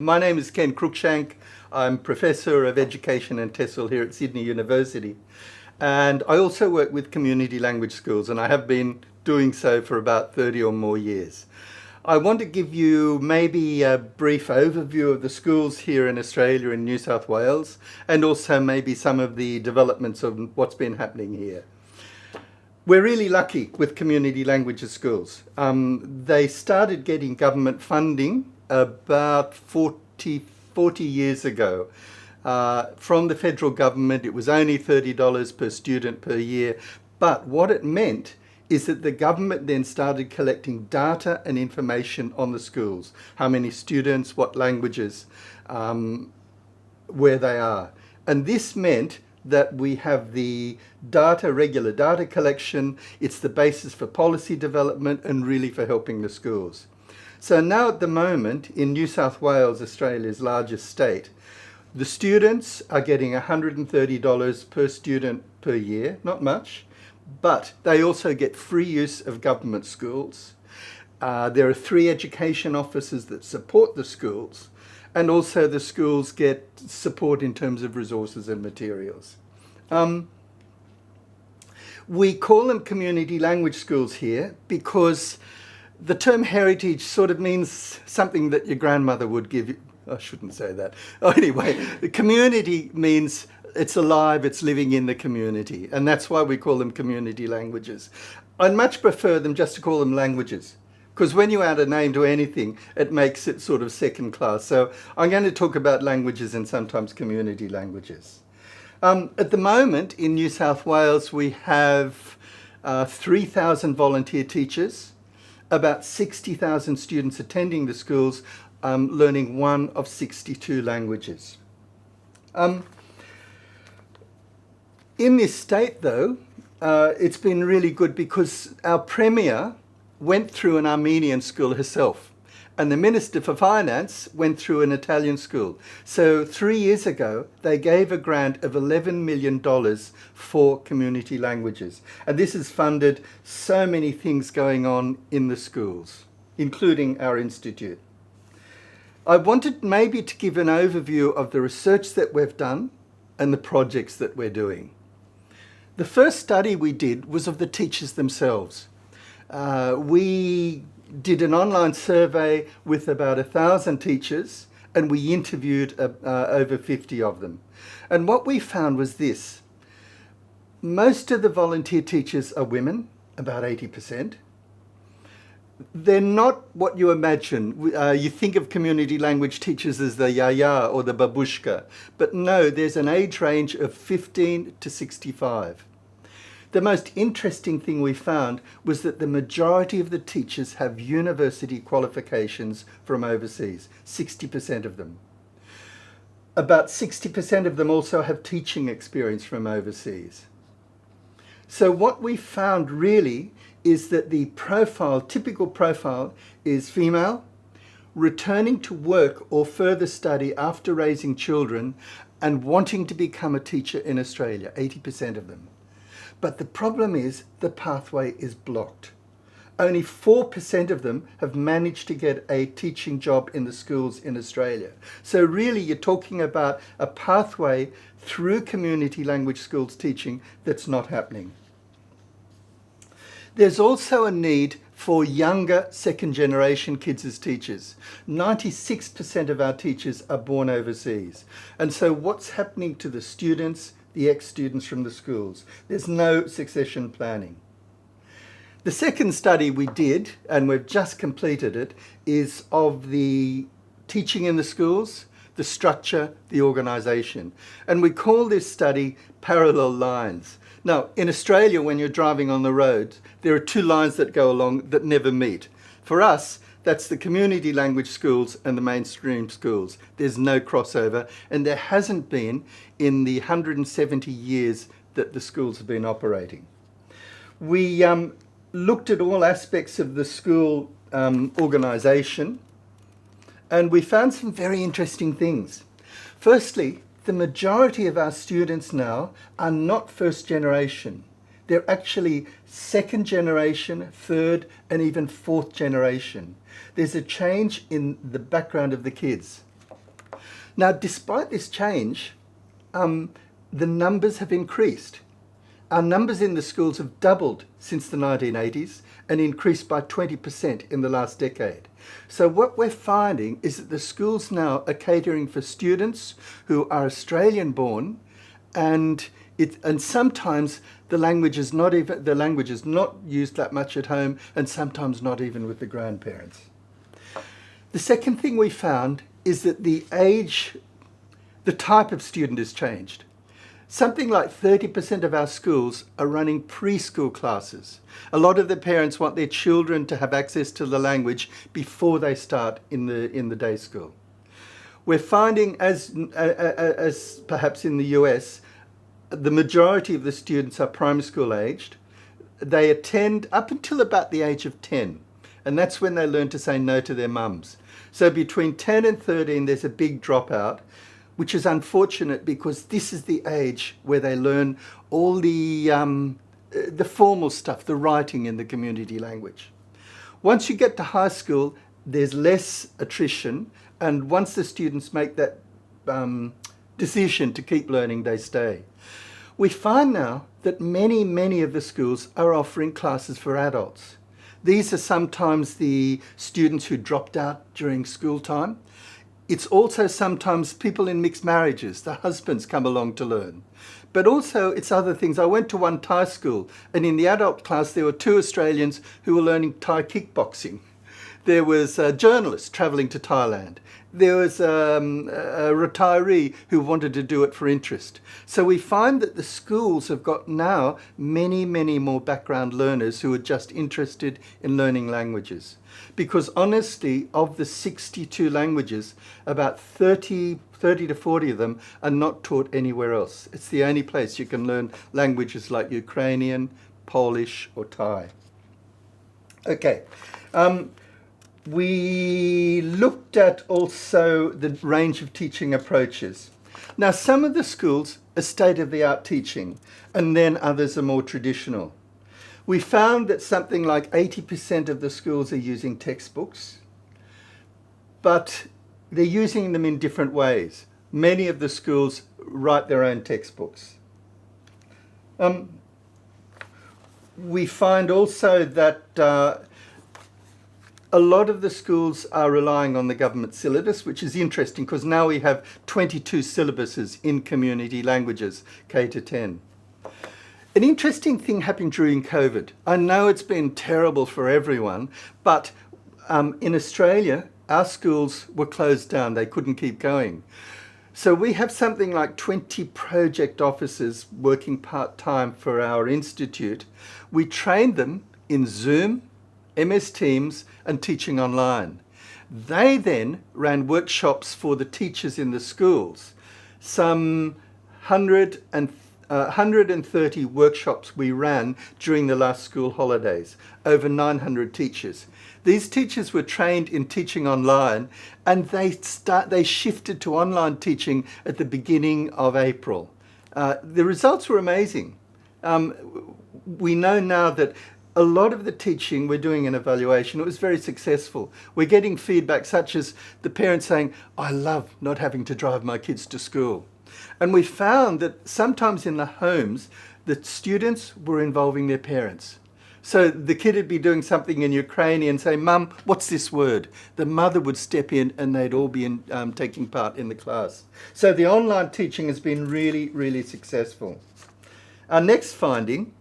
My name is Ken Cruickshank. I'm Professor of Education and TESOL here at Sydney University. And I also work with community language schools, and I have been doing so for about 30 or more years. I want to give you maybe a brief overview of the schools here in Australia and New South Wales, and also maybe some of the developments of what's been happening here. We're really lucky with community languages schools. They started getting government funding about 40 years ago. From the federal government, it was only $30 per student per year. But what it meant is that the government then started collecting data and information on the schools. How many students, what languages, where they are. And this meant that we have the data, regular data collection. It's the basis for policy development and really for helping the schools. So now at the moment, in New South Wales, Australia's largest state, the students are getting $130 per student per year, not much, but they also get free use of government schools. There are 3 education officers that support the schools, and also the schools get support in terms of resources and materials. We call them community language schools here because the term heritage sort of means something that your grandmother would give you. I shouldn't say that. Anyway, the community means it's alive, it's living in the community, and that's why we call them community languages. I'd much prefer them just to call them languages, because when you add a name to anything, it makes it sort of second class. So I'm going to talk about languages and sometimes community languages. At the moment in New South Wales, we have 3,000 volunteer teachers, about 60,000 students attending the schools, learning one of 62 languages. In this state, though, it's been really good because our Premier went through an Armenian school herself, and the Minister for Finance went through an Italian school. So 3 years ago, they gave a grant of $11 million for community languages. And this has funded so many things going on in the schools, including our institute. I wanted maybe to give an overview of the research that we've done and the projects that we're doing. The first study we did was of the teachers themselves. We did an online survey with about 1,000 teachers, and we interviewed over 50 of them. And what we found was this. Most of the volunteer teachers are women, about 80%. They're not what you imagine. You think of community language teachers as the yaya or the babushka, but no, there's an age range of 15 to 65. The most interesting thing we found was that the majority of the teachers have university qualifications from overseas, 60% of them. About 60% of them also have teaching experience from overseas. So what we found really is that the profile, typical profile, is female, returning to work or further study after raising children, and wanting to become a teacher in Australia, 80% of them. But the problem is the pathway is blocked. Only 4% of them have managed to get a teaching job in the schools in Australia. So really you're talking about a pathway through community language schools teaching that's not happening. There's also a need for younger second generation kids as teachers. 96% of our teachers are born overseas. And so what's happening to the students, the ex-students from the schools? There's no succession planning. The second study we did, and we've just completed it, is of the teaching in the schools, the structure, the organisation. And we call this study Parallel Lines. Now, in Australia, when you're driving on the road, there are 2 lines that go along that never meet. For us, that's the community language schools and the mainstream schools. There's no crossover, and there hasn't been in the 170 years that the schools have been operating. We looked at all aspects of the school organisation, and we found some very interesting things. Firstly, the majority of our students now are not first generation. They're actually second generation, third, and even fourth generation. There's a change in the background of the kids. Now, despite this change, the numbers have increased. Our numbers in the schools have doubled since the 1980s and increased by 20% in the last decade. So what we're finding is that the schools now are catering for students who are Australian born, and sometimes the language is not used that much at home, and sometimes not even with the grandparents. The second thing we found is that the type of student has changed. Something like 30% of our schools are running preschool classes. A lot of the parents want their children to have access to the language before they start in the day school. We're finding, as perhaps in the US, the majority of the students are primary school aged. They attend up until about the age of 10, and that's when they learn to say no to their mums. So between 10 and 13, there's a big dropout, which is unfortunate because this is the age where they learn all the formal stuff, the writing in the community language. Once you get to high school, there's less attrition, and once the students make that decision to keep learning, they stay. We find now that many of the schools are offering classes for adults. These are sometimes the students who dropped out during school time. It's also sometimes people in mixed marriages, the husbands come along to learn. But also it's other things. I went to one Thai school, and in the adult class there were 2 Australians who were learning Thai kickboxing. There was a journalist travelling to Thailand. There was a retiree who wanted to do it for interest. So we find that the schools have got now many more background learners who are just interested in learning languages. Because honestly, of the 62 languages, about 30 to 40 of them are not taught anywhere else. It's the only place you can learn languages like Ukrainian, Polish or Thai. Okay. We looked at also the range of teaching approaches. Now, some of the schools are state-of-the-art teaching, and then others are more traditional. We found that something like 80% of the schools are using textbooks, but they're using them in different ways. Many of the schools write their own textbooks. We find also that a lot of the schools are relying on the government syllabus, which is interesting because now we have 22 syllabuses in community languages, K to 10. An interesting thing happened during COVID. I know it's been terrible for everyone, but in Australia, our schools were closed down. They couldn't keep going. So we have something like 20 project officers working part-time for our institute. We trained them in Zoom, MS Teams, and teaching online. They then ran workshops for the teachers in the schools. Some 130 workshops we ran during the last school holidays, over 900 teachers. These teachers were trained in teaching online, and they shifted to online teaching at the beginning of April. The results were amazing. We know now that a lot of the teaching, we're doing an evaluation, it was very successful. We're getting feedback such as the parents saying, I love not having to drive my kids to school. And we found that sometimes in the homes, the students were involving their parents. So the kid would be doing something in Ukrainian and say, Mum, what's this word? The mother would step in and they'd all be taking part in the class. So the online teaching has been really successful. Our next finding,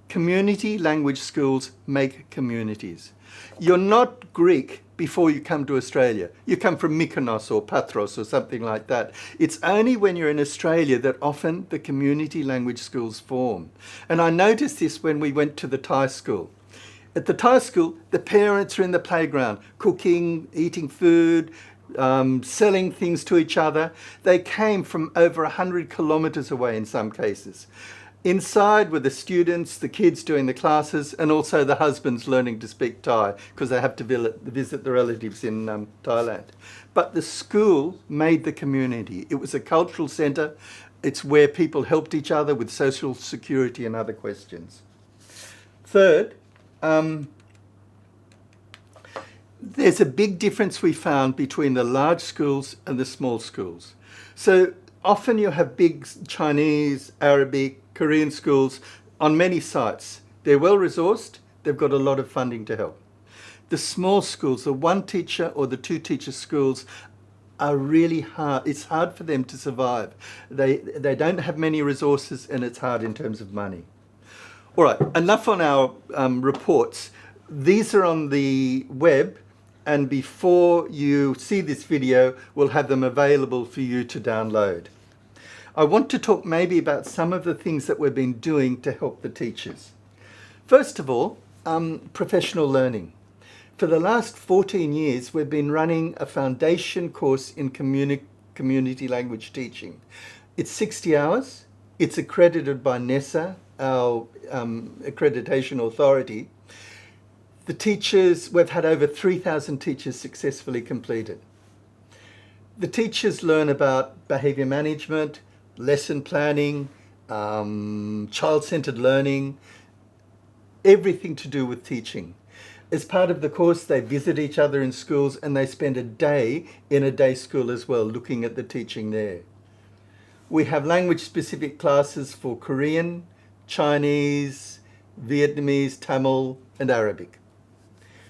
community language schools make communities. You're not Greek before you come to Australia. You come from Mykonos or Patros or something like that. It's only when you're in Australia that often the community language schools form. And I noticed this when we went to the Thai school. At the Thai school, the parents are in the playground, cooking, eating food, selling things to each other. They came from over 100 kilometers away in some cases. Inside were the students, the kids doing the classes, and also the husbands learning to speak Thai because they have to visit the relatives in Thailand. But the school made the community. It was a cultural centre. It's where people helped each other with social security and other questions. Third, There's a big difference we found between the large schools and the small schools. So often you have big Chinese, Arabic, Korean schools on many sites. They're well resourced, they've got a lot of funding to help. The small schools, the one teacher or the two teacher schools, are really hard. It's hard for them to survive. They don't have many resources, and it's hard in terms of money. All right, enough on our reports. These are on the web, and before you see this video, we'll have them available for you to download. I want to talk maybe about some of the things that we've been doing to help the teachers. First of all, professional learning. For the last 14 years, we've been running a foundation course in community language teaching. It's 60 hours. It's accredited by NESA, our accreditation authority. The teachers, we've had over 3,000 teachers successfully completed. The teachers learn about behaviour management, lesson planning, child-centred learning, everything to do with teaching. As part of the course, they visit each other in schools, and they spend a day in a day school as well, looking at the teaching there. We have language-specific classes for Korean, Chinese, Vietnamese, Tamil, and Arabic.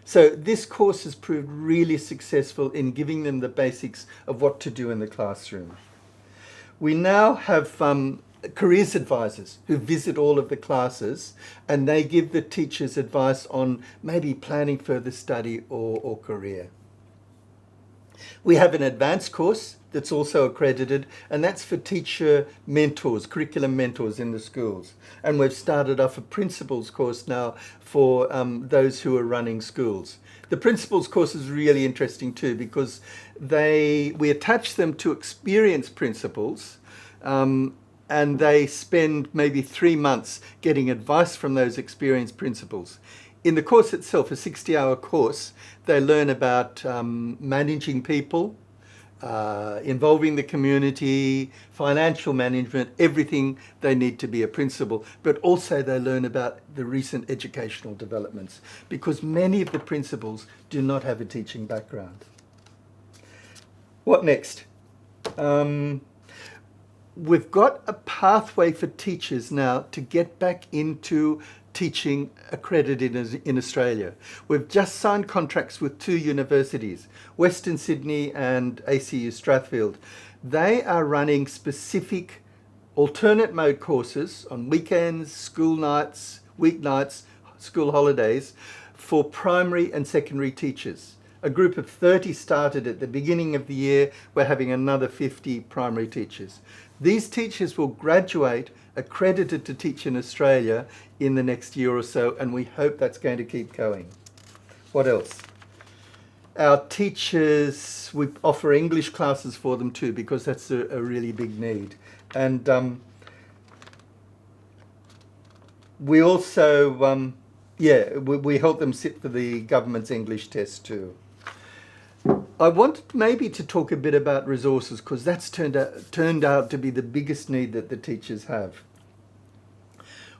So this course has proved really successful in giving them the basics of what to do in the classroom. We now have careers advisors who visit all of the classes, and they give the teachers advice on maybe planning further study or career. We have an advanced course that's also accredited, and that's for teacher mentors, curriculum mentors in the schools. And we've started off a principals course now for those who are running schools. The principals course is really interesting too, because we attach them to experienced principals, and they spend maybe 3 months getting advice from those experienced principals. In the course itself, a 60-hour course, they learn about managing people, involving the community, financial management, everything they need to be a principal. But also they learn about the recent educational developments, because many of the principals do not have a teaching background. What next? We've got a pathway for teachers now to get back into teaching accredited in Australia. We've just signed contracts with 2 universities, Western Sydney and ACU Strathfield. They are running specific alternate mode courses on weekends, school nights, weeknights, school holidays for primary and secondary teachers. A group of 30 started at the beginning of the year. We're having another 50 primary teachers. These teachers will graduate accredited to teach in Australia in the next year or so, and we hope that's going to keep going. What else? Our teachers, we offer English classes for them too, because that's a really big need. And we also, we help them sit for the government's English test too. I wanted maybe to talk a bit about resources, because that's turned out to be the biggest need that the teachers have.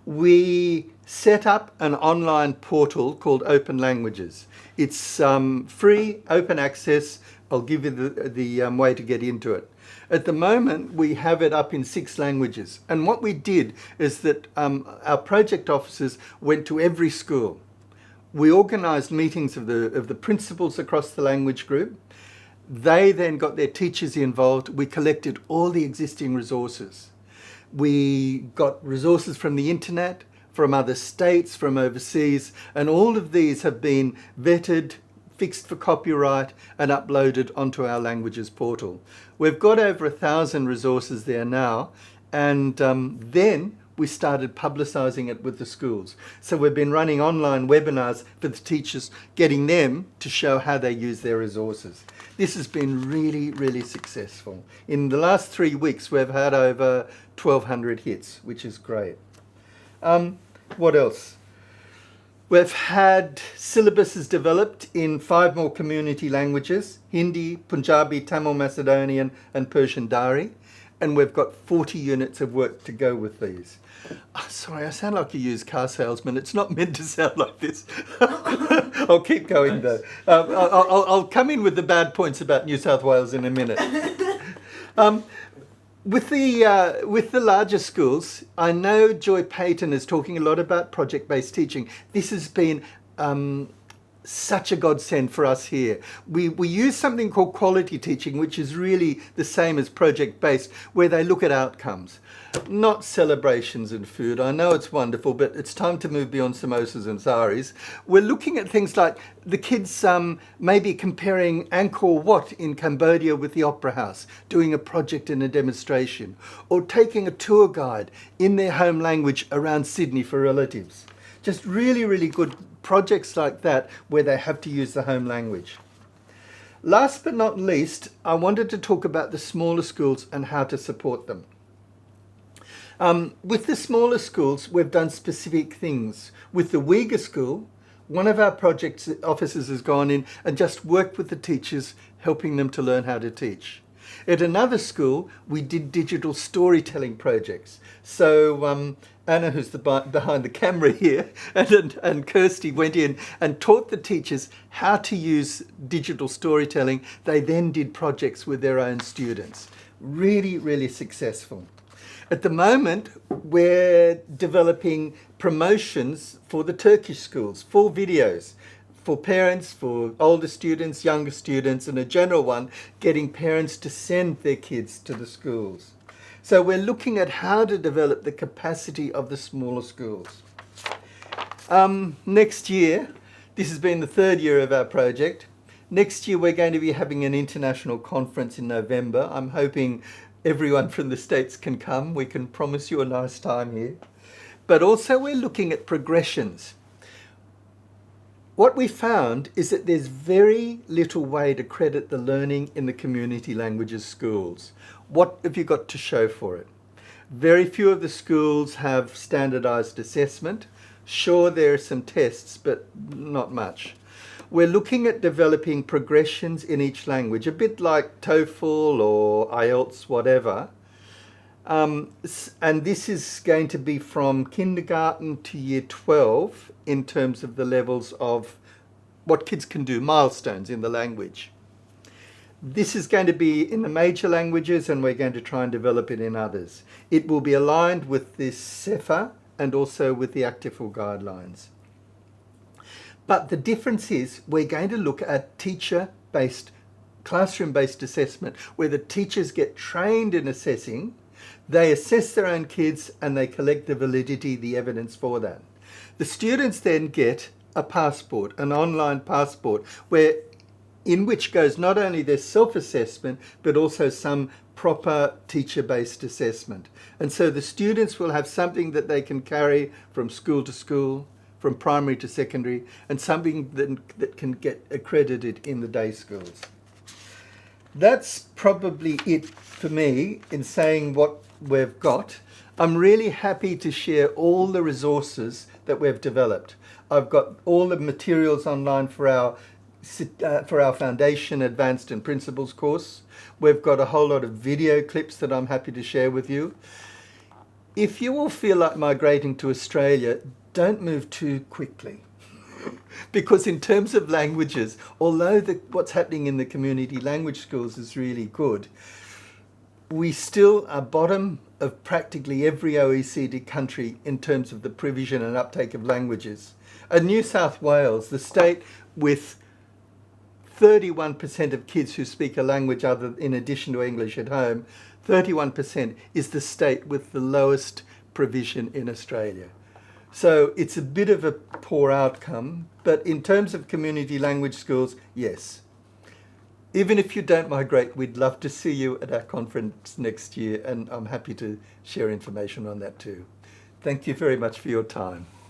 We set up an online portal called Open Languages. It's free, open access. I'll give you the way to get into it. At the moment, we have it up in 6 languages. And what we did is that our project officers went to every school. We organised meetings of the principals across the language group. They then got their teachers involved. We collected all the existing resources. We got resources from the internet, from other states, from overseas, and all of these have been vetted, fixed for copyright, and uploaded onto our languages portal. We've got over 1,000 resources there now, and then we started publicising it with the schools. So we've been running online webinars for the teachers, getting them to show how they use their resources. This has been really, really successful. In the last 3 weeks, we've had over 1,200 hits, which is great. What else? We've had syllabuses developed in 5 more community languages: Hindi, Punjabi, Tamil Macedonian, and Persian Dari. and we've got 40 units of work to go with these. Oh, sorry, I sound like a used car salesman. It's not meant to sound like this. I'll keep going though. I'll come in with the bad points about New South Wales in a minute. With the larger schools, I know Joy Payton is talking a lot about project-based teaching. This has been such a godsend for us here. We use something called quality teaching, which is really the same as project-based, where they look at outcomes, not celebrations and food. I know it's wonderful, but it's time to move beyond samosas and saris. We're looking at things like the kids maybe comparing Angkor Wat in Cambodia with the Opera House, doing a project and a demonstration, or taking a tour guide in their home language around Sydney for relatives. Just really, really good projects like that where they have to use the home language. Last but not least, I wanted to talk about the smaller schools and how to support them. With the smaller schools, we've done specific things. With the Uyghur school, one of our project officers has gone in and just worked with the teachers, helping them to learn how to teach. At another school, we did digital storytelling projects. So Anna, who's behind the camera here, and Kirsty went in and taught the teachers how to use digital storytelling. They then did projects with their own students. Really, really successful. At the moment, we're developing promotions for the Turkish schools, full videos for parents, for older students, younger students, and a general one, getting parents to send their kids to the schools. So we're looking at how to develop the capacity of the smaller schools. Next year, this has been the third year of our project. Next year, we're going to be having an international conference in November. I'm hoping everyone from the States can come. We can promise you a nice time here. But also we're looking at progressions. What we found is that there's very little way to credit the learning in the community languages schools. What have you got to show for it? Very few of the schools have standardized assessment. Sure, there are some tests, but not much. We're looking at developing progressions in each language, a bit like TOEFL or IELTS, whatever. And this is going to be from kindergarten to year 12 in terms of the levels of what kids can do, milestones in the language. This is going to be in the major languages, and we're going to try and develop it in others. It will be aligned with this CEFA and also with the ACTIFL guidelines. But the difference is we're going to look at teacher-based, classroom-based assessment, where the teachers get trained in assessing, they assess their own kids, and they collect the validity, the evidence for that. The students then get a passport, an online passport, in which goes not only their self-assessment, but also some proper teacher-based assessment. And so the students will have something that they can carry from school to school, from primary to secondary, and something that can get accredited in the day schools. That's probably it for me in saying what we've got. I'm really happy to share all the resources that we've developed. I've got all the materials online for our foundation, advanced and principles course. We've got a whole lot of video clips that I'm happy to share with you. If you all feel like migrating to Australia, don't move too quickly. Because in terms of languages, although what's happening in the community language schools is really good, we still are bottom of practically every OECD country in terms of the provision and uptake of languages. And New South Wales, the state with 31% of kids who speak a language other in addition to English at home, 31% is the state with the lowest provision in Australia. So it's a bit of a poor outcome, but in terms of community language schools, yes. Even if you don't migrate, we'd love to see you at our conference next year, and I'm happy to share information on that too. Thank you very much for your time.